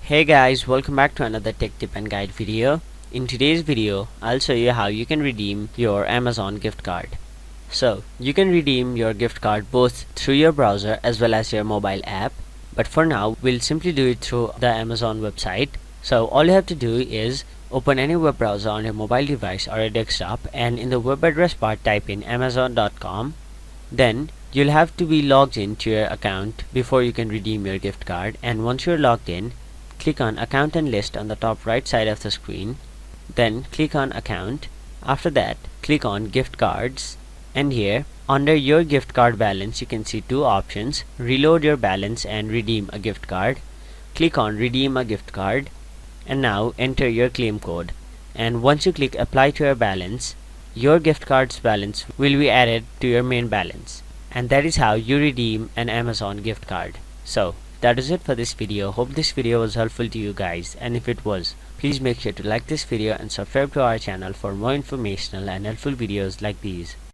Hey guys, welcome back to another tech tip and guide video. In today's video, I'll show you how you can redeem your Amazon gift card. So, you can redeem your gift card both through your browser as well as your mobile app. But for now, we'll simply do it through the Amazon website. So, all you have to do is open any web browser on your mobile device or a desktop, and in the web address bar type in amazon.com. Then you'll have to be logged in to your account before you can redeem your gift card, and once you're logged in, click on Account and List on the top right side of the screen. Then click on Account. After that, click on Gift Cards, and here under your gift card balance you can see two options: reload your balance and redeem a gift card. Click on Redeem a gift card, and now enter your claim code, and once you click Apply to your balance, your gift card's balance will be added to your main balance, and that is how you redeem an Amazon gift card. So that is it for this video. Hope this video was helpful to you guys, and if it was, please make sure to like this video and subscribe to our channel for more informational and helpful videos like these.